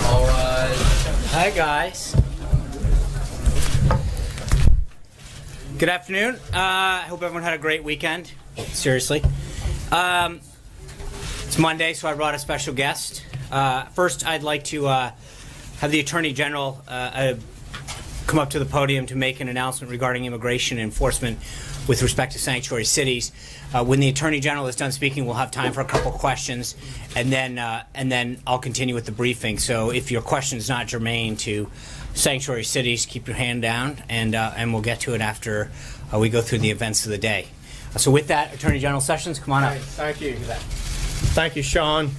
All right. Hi, guys. Good afternoon. I hope everyone had a great weekend. Seriously. It's Monday, so I brought a special guest. First, I'd like to have the Attorney General come up to the podium to make an announcement regarding immigration enforcement with respect to sanctuary cities. When the Attorney General is done speaking, we'll have time for a couple questions, and then I'll continue with the briefing. So if your question is not germane to sanctuary cities, keep your hand down, and we'll get to it after we go through the events of the day. So with that, Attorney General Sessions, come on up. Thank you. Thank you, Sean.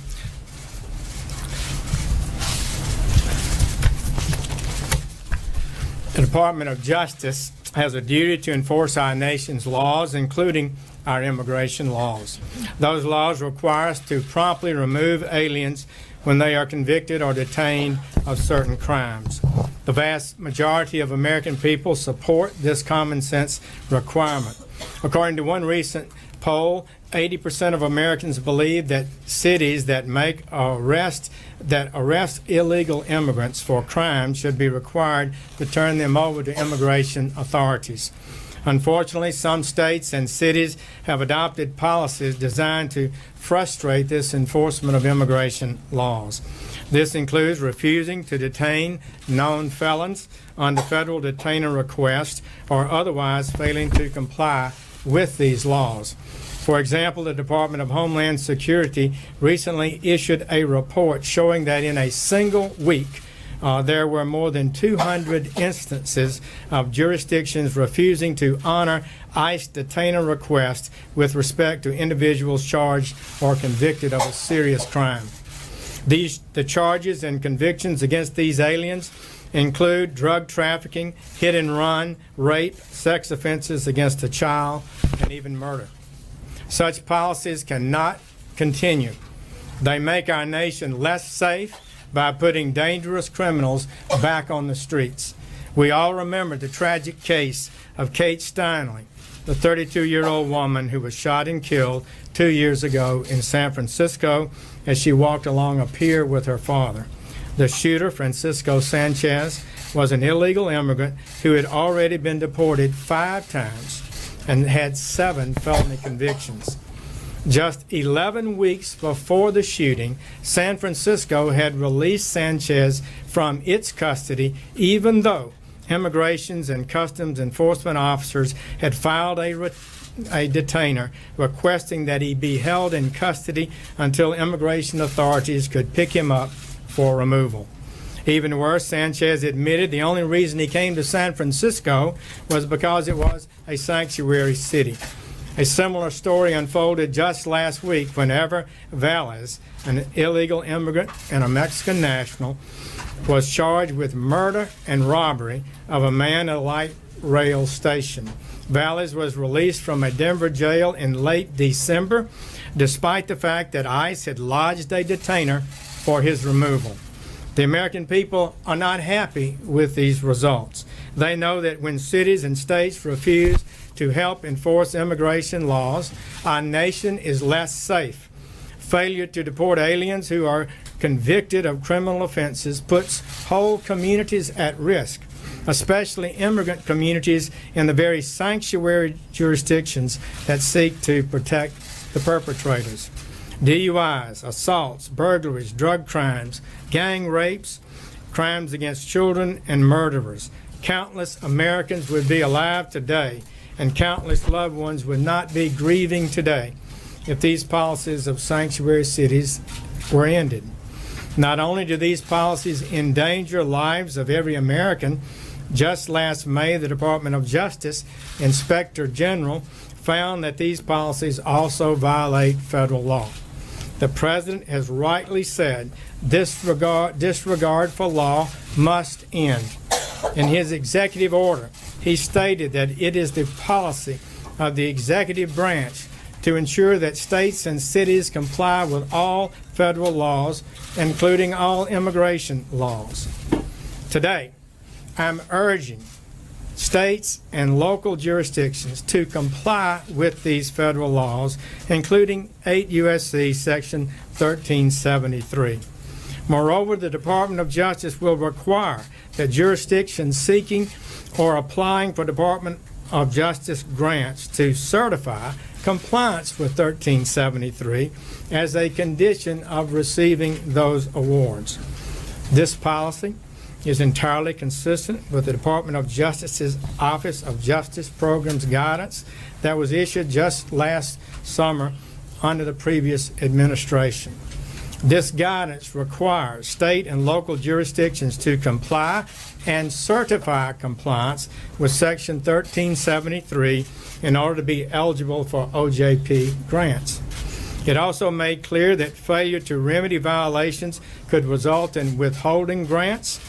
The Department of Justice has a duty to enforce our nation's laws, including our immigration laws. Those laws require us to promptly remove aliens when they are convicted or detained of certain crimes. The vast majority of American people support this common sense requirement. According to one recent poll, 80% of Americans believe that cities that arrest illegal immigrants for crimes should be required to turn them over to immigration authorities. Unfortunately, some states and cities have adopted policies designed to frustrate this enforcement of immigration laws. This includes refusing to detain known felons under federal detainer request or otherwise failing to comply with these laws. For example, the Department of Homeland Security recently issued a report showing that in a single week, there were more than 200 instances of jurisdictions refusing to honor ICE detainer requests with respect to individuals charged or convicted of a serious crime. The charges and convictions against these aliens include drug trafficking, hit and run, rape, sex offenses against a child, and even murder. Such policies cannot continue. They make our nation less safe by putting dangerous criminals back on the streets. We all remember the tragic case of Kate Steinle, the 32-year-old woman who was shot and killed 2 years ago in San Francisco as she walked along a pier with her father. The shooter, Francisco Sanchez, was an illegal immigrant who had already been deported 5 times and had 7 felony convictions. Just 11 weeks before the shooting, San Francisco had released Sanchez from its custody, even though Immigrations and Customs Enforcement officers had filed a detainer requesting that he be held in custody until immigration authorities could pick him up for removal. Even worse, Sanchez admitted the only reason he came to San Francisco was because it was a sanctuary city. A similar story unfolded just last week whenever Wallace, an illegal immigrant and a Mexican national, was charged with murder and robbery of a man at a light rail station. Wallace was released from a Denver jail in late December, despite the fact that ICE had lodged a detainer for his removal. The American people are not happy with these results. They know that when cities and states refuse to help enforce immigration laws, our nation is less safe. Failure to deport aliens who are convicted of criminal offenses puts whole communities at risk, especially immigrant communities in the very sanctuary jurisdictions that seek to protect the perpetrators. DUIs, assaults, burglaries, drug crimes, gang rapes, crimes against children, and murderers. Countless Americans would be alive today, and countless loved ones would not be grieving today if these policies of sanctuary cities were ended. Not only do these policies endanger lives of every American, just last May, the Department of Justice Inspector General found that these policies also violate federal law. The President has rightly said disregard for law must end. In his executive order, he stated that it is the policy of the executive branch to ensure that states and cities comply with all federal laws, including all immigration laws. Today, I'm urging states and local jurisdictions to comply with these federal laws, including 8 U.S.C. Section 1373. Moreover, the Department of Justice will require that jurisdictions seeking or applying for Department of Justice grants to certify compliance with 1373 as a condition of receiving those awards. This policy is entirely consistent with the Department of Justice's Office of Justice Programs guidance that was issued just last summer under the previous administration. This guidance requires state and local jurisdictions to comply and certify compliance with Section 1373 in order to be eligible for OJP grants. It also made clear that failure to remedy violations could result in withholding grants,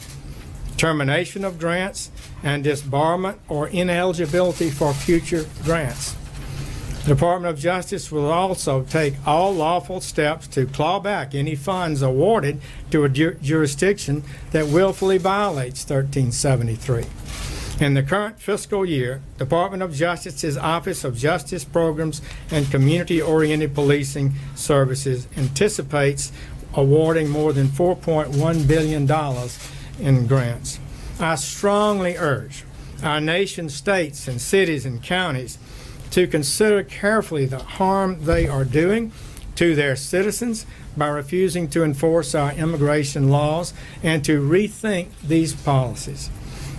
termination of grants, and disbarment or ineligibility for future grants. The Department of Justice will also take all lawful steps to claw back any funds awarded to a jurisdiction that willfully violates 1373. In the current fiscal year, the Department of Justice's Office of Justice Programs and Community-Oriented Policing Services anticipates awarding more than $4.1 billion in grants. I strongly urge our nation's states and cities and counties to consider carefully the harm they are doing to their citizens by refusing to enforce our immigration laws and to rethink these policies.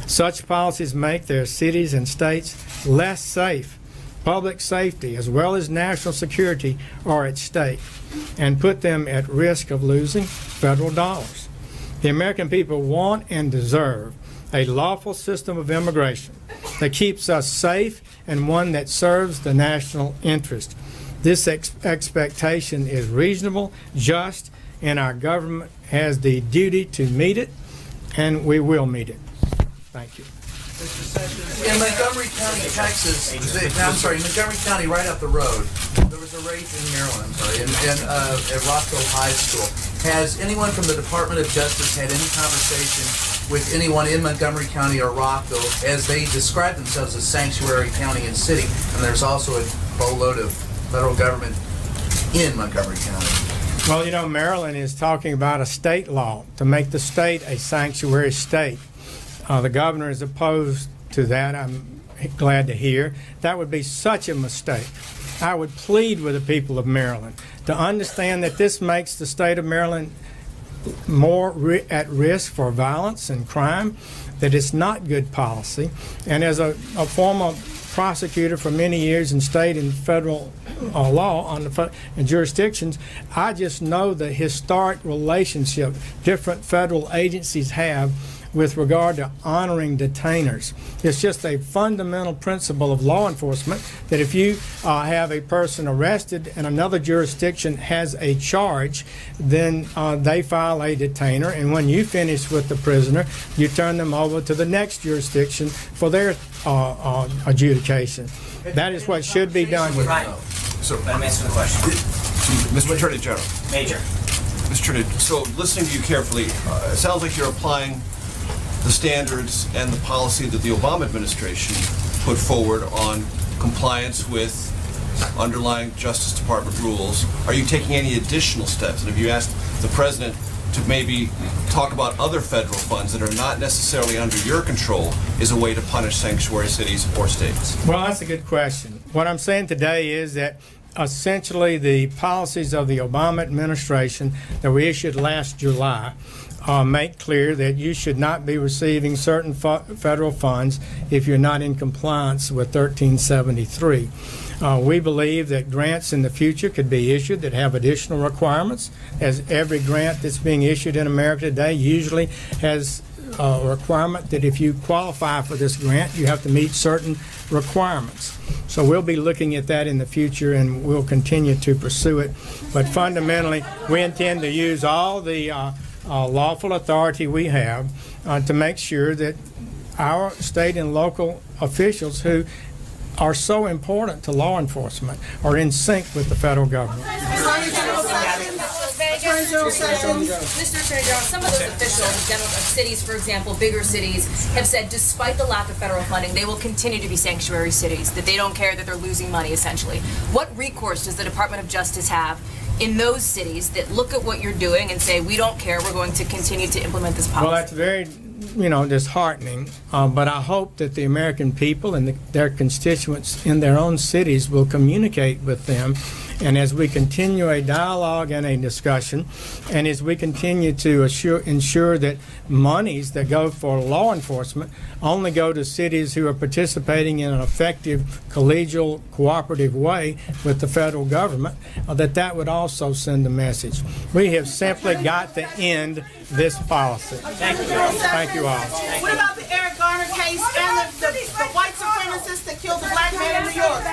Such policies make their cities and states less safe. Public safety as well as national security are at stake and put them at risk of losing federal dollars. The American people want and deserve a lawful system of immigration that keeps us safe and one that serves the national interest. This expectation is reasonable, just, and our government has the duty to meet it, and we will meet it. Thank you. Mr. Sessions, in Montgomery County, Texas, Montgomery County, right up the road, there was a rape in Maryland, at Rockville High School. Has anyone from the Department of Justice had any conversation with anyone in Montgomery County or Rockville, as they describe themselves as sanctuary county and city, and there's also a boatload of federal government in Montgomery County? Well, you know, Maryland is talking about a state law to make the state a sanctuary state. The governor is opposed to that, I'm glad to hear. That would be such a mistake. I would plead with the people of Maryland to understand that this makes the state of Maryland more at risk for violence and crime, that it's not good policy. And as a former prosecutor for many years in state and federal law on and jurisdictions, I just know the historic relationship different federal agencies have with regard to honoring detainers. It's just a fundamental principle of law enforcement that if you have a person arrested and another jurisdiction has a charge, then they file a detainer, and when you finish with the prisoner, you turn them over to the next jurisdiction for their adjudication. That is what should be done. Right. So, Let me answer the question. Mr. Attorney General. Major. Mr. Attorney, so listening to you carefully, it sounds like you're applying the standards and the policy that the Obama administration put forward on compliance with underlying Justice Department rules. Are you taking any additional steps? And have you asked the President to maybe talk about other federal funds that are not necessarily under your control as a way to punish sanctuary cities or states? Well, that's a good question. What I'm saying today is that essentially the policies of the Obama administration that we issued last July make clear that you should not be receiving certain federal funds if you're not in compliance with 1373. We believe that grants in the future could be issued that have additional requirements, as every grant that's being issued in America today usually has a requirement that if you qualify for this grant, you have to meet certain requirements. So we'll be looking at that in the future, and we'll continue to pursue it. But fundamentally, we intend to use all the lawful authority we have to make sure that our state and local officials who are so important to law enforcement are in sync with the federal government. Attorney Attorney General Sessions. Mr. Attorney General, some of those officials of cities, for example, bigger cities, have said despite the lack of federal funding, they will continue to be sanctuary cities, that they don't care that they're losing money, essentially. What recourse does the Department of Justice have in those cities that look at what you're doing and say, we don't care, we're going to continue to implement this policy? Well, that's very, disheartening. But I hope that the American people and their constituents in their own cities will communicate with them. And as we continue a dialogue and a discussion, and as we continue to ensure that monies that go for law enforcement only go to cities who are participating in an effective, collegial, cooperative way with the federal government, that would also send a message. We have simply got to end this policy. Thank you. Thank you all. What about the Eric Garner case and the white supremacists that killed the black man in New York?